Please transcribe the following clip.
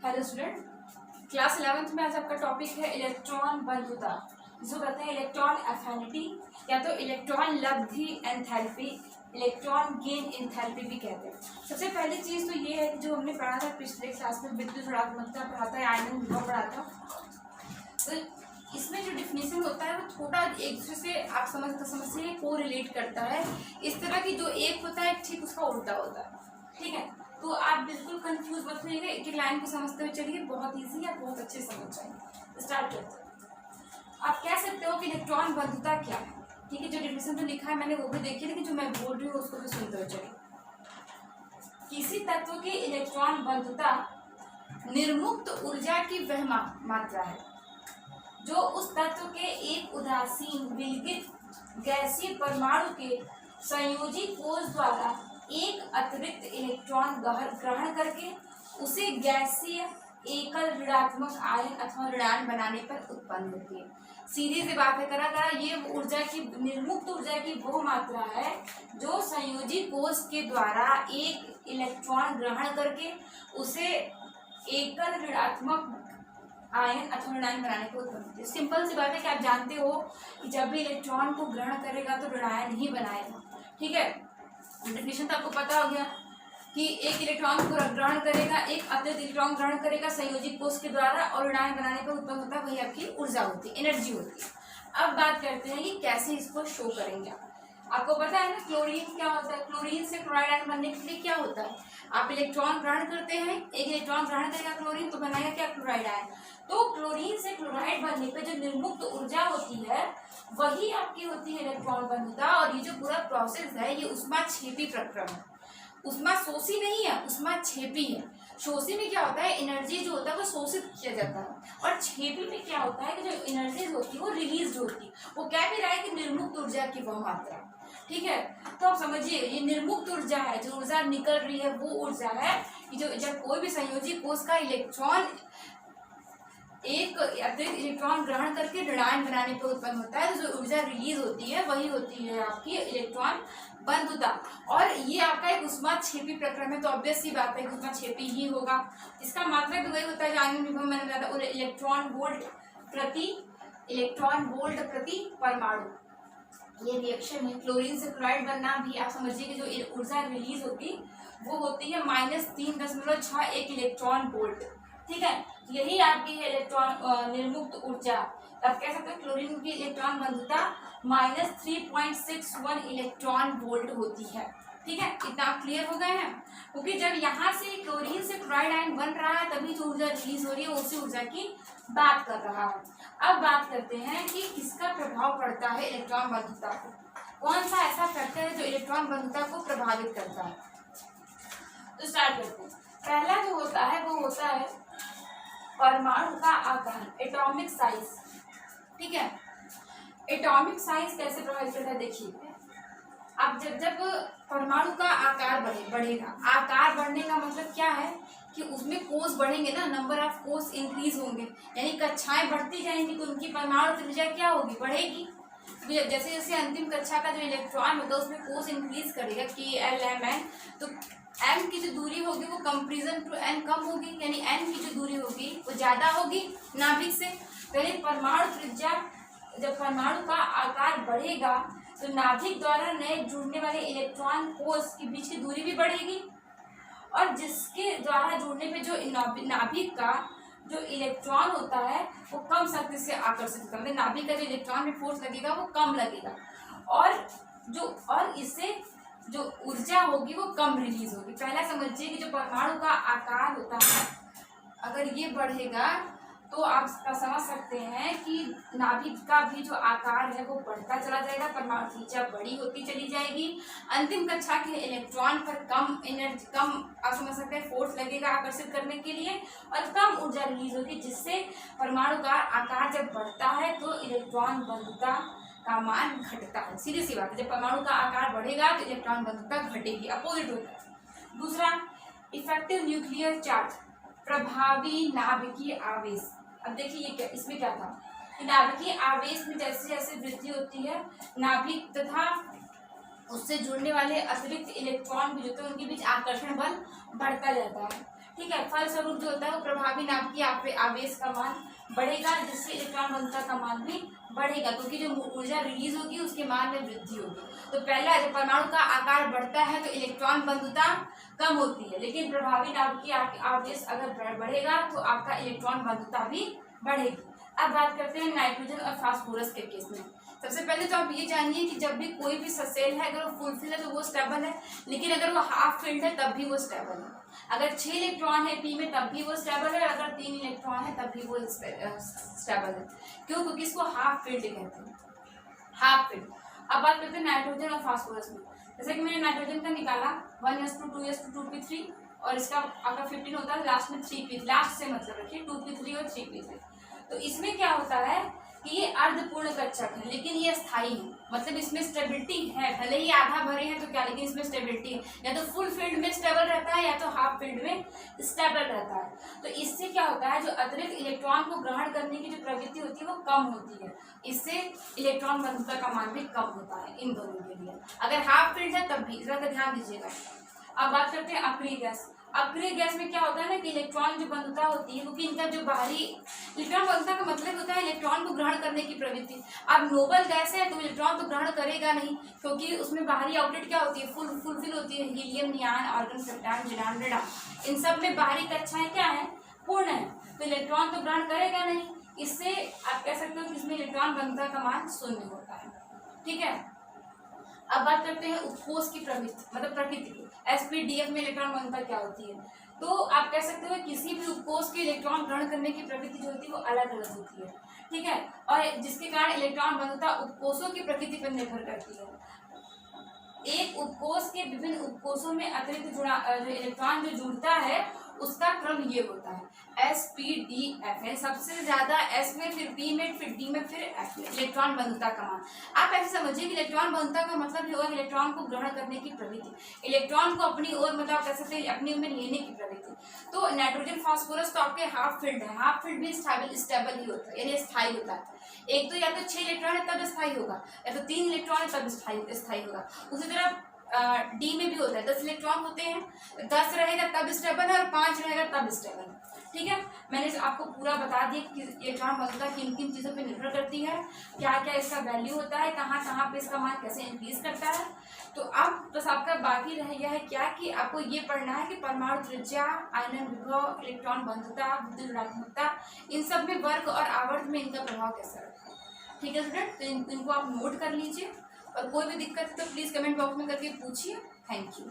Hello student, class 11th में आज आपका टॉपिक है इलेक्ट्रॉन बंधुता, जिसको कहते हैं इलेक्ट्रॉन एफिनिटी या तो इलेक्ट्रॉन लब्धि एंथैल्पी, इलेक्ट्रॉन गेन एंथैल्पी भी कहते हैं। सबसे पहली चीज़ तो ये है कि जो हमने पढ़ा था पिछले क्लास में विद्युत ऋणात्मकता पढ़ा था, आयनन विभव पढ़ा था, तो इसमें जो डिफिनेशन होता है वो थोड़ा एक दूसरे से आप समझ से को रिलेट करता है। इस तरह की जो एक होता है ठीक उसका उल्टा होता है, ठीक है। तो आप बिल्कुल कंफ्यूज मत होइएगा, एक एक लाइन को समझते हुए चलिए, बहुत इजी है, बहुत अच्छे समझ जाएंगे। स्टार्ट करते हैं। आप कह सकते हो कि इलेक्ट्रॉन बंधुता क्या है, ठीक है। जो डिफिनेशन जो लिखा है मैंने वो भी देखी, लेकिन जो मैं बोल रही हूँ उसको भी सुनते हुए चलिए। किसी तत्व की इलेक्ट्रॉन बंधुता निर्मुक्त ऊर्जा की वह मात्रा है जो उस तत्व के एक उदासीन विलगित गैसीय परमाणु के संयोजी कोष द्वारा एक अतिरिक्त इलेक्ट्रॉन ग्रहण करके उसे गैसीय एकल ऋणात्मक आयन अथवा ऋणायन बनाने पर उत्पन्न होती है। सीधी सी बात है, करा ये ऊर्जा की निर्मुक्त ऊर्जा की वो मात्रा है जो संयोजी कोष के द्वारा एक इलेक्ट्रॉन ग्रहण करके उसे एकल ऋणात्मक आयन अथवा ऋणायन बनाने पर उत्पन्न होती है। सिंपल सी बात है कि आप जानते हो कि जब भी इलेक्ट्रॉन को ग्रहण करेगा तो ऋणायन ही बनाएगा, ठीक है। डेफिनेशन तो आपको पता हो गया कि एक इलेक्ट्रॉन को ग्रहण करेगा, एक अतिरिक्त इलेक्ट्रॉन ग्रहण करेगा संयोजी कोष के द्वारा और ऋणायन बनाने पर उत्पन्न होता है, वही आपकी ऊर्जा होती है, एनर्जी होती है। अब बात करते हैं कि कैसे इसको शो करेंगे। आपको पता है ना क्लोरीन क्या होता है, क्लोरीन से क्लोराइड आयन बनने के लिए क्या होता है, आप इलेक्ट्रॉन ग्रहण करते हैं, एक इलेक्ट्रॉन ग्रहण करेगा क्लोरीन तो बनाएगा क्या, क्लोराइड आयन। तो क्लोरीन से क्लोराइड बनने पे जो निर्मुक्त ऊर्जा होती है वही आपकी होती है इलेक्ट्रॉन बंधुता। और ये जो पूरा प्रोसेस है ये ऊष्माक्षेपी प्रक्रम है, ऊष्माशोषी नहीं है, ऊष्माक्षेपी है। शोषी में क्या होता है, एनर्जी जो होता है वो शोषित किया जाता है, और क्षेपी में क्या होता है कि जो एनर्जी होती है वो रिलीज होती है। वो कह भी रहा है कि निर्मुक्त ऊर्जा की वह मात्रा, ठीक है। तो आप समझिए ये निर्मुक्त ऊर्जा है, जो ऊर्जा निकल रही है वो ऊर्जा है कि जो जब कोई भी संयोजी कोष का इलेक्ट्रॉन एक अतिरिक्त इलेक्ट्रॉन ग्रहण करके ऋणायन बनाने पर उत्पन्न होता है, तो जो ऊर्जा रिलीज होती है वही होती है आपकी इलेक्ट्रॉन बंधुता। और ये आपका एक ऊष्माक्षेपी प्रक्रम है, तो ऑब्वियस सी बात है कि ऊष्माक्षेपी ही होगा। इसका मात्रा भी वही होता है जो आयनन विभव मैंने बताया था, इलेक्ट्रॉन वोल्ट प्रति परमाणु। ये रिएक्शन है, क्लोरीन से क्लोराइड बनना भी आप समझिए कि जो ऊर्जा रिलीज होती वो होती है -3.61 इलेक्ट्रॉन वोल्ट, ठीक है। यही आपकी है इलेक्ट्रॉन निर्मुक्त ऊर्जा। आप कह सकते हैं क्लोरीन की इलेक्ट्रॉन बंधुता -3.61 इलेक्ट्रॉन वोल्ट होती है, ठीक है। इतना आप क्लियर हो गए हैं, क्योंकि जब यहाँ से क्लोरीन से क्लोराइड आयन बन रहा है तभी जो ऊर्जा रिलीज हो रही है उसी ऊर्जा की बात कर रहा है। अब बात करते हैं कि किसका प्रभाव पड़ता है इलेक्ट्रॉन बंधुता को, कौन सा ऐसा फैक्टर है जो इलेक्ट्रॉन बंधुता को प्रभावित करता है। तो स्टार्ट करते हैं। पहला जो होता है वो होता है परमाणु का आकार, एटॉमिक साइज, ठीक है। एटॉमिक साइज कैसे प्रभावित करता है, देखिए अब जब परमाणु का आकार बढ़ेगा, आकार बढ़ने का मतलब क्या है कि उसमें कोष बढ़ेंगे ना, नंबर ऑफ कोष इंक्रीज होंगे, यानी कक्षाएं बढ़ती जाएंगी तो उनकी परमाणु त्रिज्या क्या होगी, बढ़ेगी। जैसे जैसे अंतिम कक्षा का जो इलेक्ट्रॉन होगा उसमें कोष इंक्रीज करेगा K, L, M, N, तो M की जो दूरी होगी वो कंपेरिजन टू N कम होगी, यानी N की जो दूरी होगी वो ज्यादा होगी नाभिक से। पहले परमाणु त्रिज्या, जब परमाणु का आकार बढ़ेगा तो नाभिक द्वारा नए जुड़ने वाले इलेक्ट्रॉन कोष के बीच की दूरी भी बढ़ेगी, और जिसके द्वारा जुड़ने पे जो नाभिक का जो इलेक्ट्रॉन होता है वो कम शक्ति से आकर्षित होता है, मतलब नाभिक का जो इलेक्ट्रॉन में फोर्स लगेगा वो कम लगेगा, और इससे जो ऊर्जा होगी वो कम रिलीज होगी। पहला समझिए कि जो परमाणु का आकार होता है अगर ये बढ़ेगा तो आप समझ सकते हैं कि नाभिक का भी जो आकार है वो बढ़ता चला जाएगा, परमाणु त्रिज्या बड़ी होती चली जाएगी। अंतिम कक्षा के इलेक्ट्रॉन पर कम एनर्जी, कम आप समझ सकते हैं फोर्स लगेगा आकर्षित करने के लिए, और कम ऊर्जा रिलीज होगी, जिससे परमाणु का आकार जब बढ़ता है तो इलेक्ट्रॉन बंधुता का मान घटता है। सीधी सी बात है, जब परमाणु का आकार बढ़ेगा तो इलेक्ट्रॉन बंधुता घटेगी, अपोजिट होता है। दूसरा, इफेक्टिव न्यूक्लियर चार्ज, प्रभावी नाभिकीय आवेश। अब देखिए ये क्या, इसमें क्या था कि नाभिकीय आवेश में जैसे जैसे वृद्धि होती है नाभिक तथा उससे जुड़ने वाले अतिरिक्त इलेक्ट्रॉन भी जो होते हैं उनके बीच आकर्षण बल बढ़ता जाता है, ठीक है। फलस्वरूप जो होता है वो प्रभावी नाभिक की आवेश का मान बढ़ेगा, जिससे इलेक्ट्रॉन बंधुता का मान भी बढ़ेगा, क्योंकि जो ऊर्जा रिलीज होगी उसके मान में वृद्धि होगी। तो पहला, जब परमाणु का आकार बढ़ता है तो इलेक्ट्रॉन बंधुता कम होती है, लेकिन प्रभावी नाभिक की आवेश अगर बढ़ेगा तो आपका इलेक्ट्रॉन बंधुता भी बढ़ेगी। अब बात करते हैं नाइट्रोजन और फास्फोरस के केस में। सबसे पहले तो आप ये जानिए कि जब भी कोई भी सेल है अगर वो फुलफिल है तो वो स्टेबल है, लेकिन अगर वो हाफ फिल्ड है तब भी वो स्टेबल है। अगर 6 इलेक्ट्रॉन है पी में तब भी वो स्टेबल है, अगर 3 इलेक्ट्रॉन है तब भी वो स्टेबल है। क्यों? क्योंकि इसको हाफ फिल्ड कहते हैं, हाफ फिल्ड। अब बात करते हैं नाइट्रोजन और फास्फोरस में। जैसे कि मैंने नाइट्रोजन का निकाला 1s2 2s2 2p3 और इसका आपका 15 होता है, लास्ट में 3p, लास्ट से मतलब रखिए 2p3 और 3p3। तो इसमें क्या होता है कि ये अर्धपूर्ण कक्षक है, लेकिन ये स्थायी है, मतलब इसमें स्टेबिलिटी है, भले ही आधा भरे हैं तो क्या, लेकिन इसमें स्टेबिलिटी है। या तो फुल फील्ड में स्टेबल रहता है या तो हाफ फील्ड में स्टेबल रहता है। तो इससे क्या होता है, जो अतिरिक्त इलेक्ट्रॉन को ग्रहण करने की जो प्रवृत्ति होती है वो कम होती है, इससे इलेक्ट्रॉन बंधुता का मान भी कम होता है इन दोनों के लिए। अगर हाफ फील्ड है तब भी, इसका ध्यान दीजिएगा। अब बात करते हैं अक्रिय गैस। अक्रिय गैस में क्या होता है ना कि इलेक्ट्रॉन जो बंधुता होती है, क्योंकि इनका जो बाहरी इलेक्ट्रॉन बंधुता का मतलब होता है इलेक्ट्रॉन को ग्रहण करने की प्रवृत्ति। अब नोबल गैस है तो इलेक्ट्रॉन तो ग्रहण करेगा नहीं, क्योंकि उसमें बाहरी आउटलेट क्या होती है, फुलफिल होती है, हीलियम, नियान, आर्गन, सेप्टान, जिनान, रेडान। इन सब में बाहरी कक्षाएं क्या है, पूर्ण है, तो इलेक्ट्रॉन तो ग्रहण करेगा नहीं। इससे आप कह सकते हो कि इसमें इलेक्ट्रॉन बंधुता का मान शून्य होता है। ठीक है। अब बात करते हैं उपकोष की प्रवृत्ति, मतलब प्रकृति की। sp-df में इलेक्ट्रॉन बंधुता क्या होती है, तो आप कह सकते हो किसी भी उपकोष के इलेक्ट्रॉन ग्रहण करने की प्रवृत्ति जो होती है वो अलग अलग होती है। ठीक है। और जिसके कारण इलेक्ट्रॉन बंधुता उपकोषों की प्रकृति पर निर्भर करती है। एक उपकोष के विभिन्न उपकोषों में अतिरिक्त जो इलेक्ट्रॉन जो जुड़ता है उसका क्रम ये होता है sp-df है, सबसे ज्यादा s में, फिर p में, फिर d में, फिर f में इलेक्ट्रॉन बंधुता का मान। आप ऐसे समझिए कि इलेक्ट्रॉन बंधुता का मतलब होगा इलेक्ट्रॉन को ग्रहण करने की प्रवृत्ति, इलेक्ट्रॉन को अपनी ओर, मतलब कह सकते हैं अपनी ओर में लेने की प्रवृत्ति। तो नाइट्रोजन फास्फोरस तो आपके हाफ फील्ड है, हाफ फील्ड भी स्टेबल ही होता है, यानी स्थायी होता है। एक तो या तो 6 इलेक्ट्रॉन है तब स्थायी होगा, या तो 3 इलेक्ट्रॉन है तब स्थायी होगा। उसी तरह डी में भी होता है, 10 इलेक्ट्रॉन होते हैं, 10 रहेगा तब स्टेबल है और 5 रहेगा तब स्टेबल है। ठीक है। मैंने आपको पूरा बता दिया कि इलेक्ट्रॉन बंधुता किन किन चीज़ों पे निर्भर करती है, क्या क्या इसका वैल्यू होता है, कहाँ कहाँ पे इसका मान कैसे इंक्रीज करता है। तो अब बस आपका बाकी रह गया है क्या कि आपको ये पढ़ना है कि परमाणु त्रिज्या, आयनन विभव, इलेक्ट्रॉन बंधुता, विद्युत ऋणात्मकता, इन सब में वर्ग और आवर्त में इनका प्रभाव कैसा रहता है। ठीक है स्टूडेंट, तो इनको आप नोट कर लीजिए और कोई भी दिक्कत है तो प्लीज़ कमेंट बॉक्स में करके पूछिए। Thank you.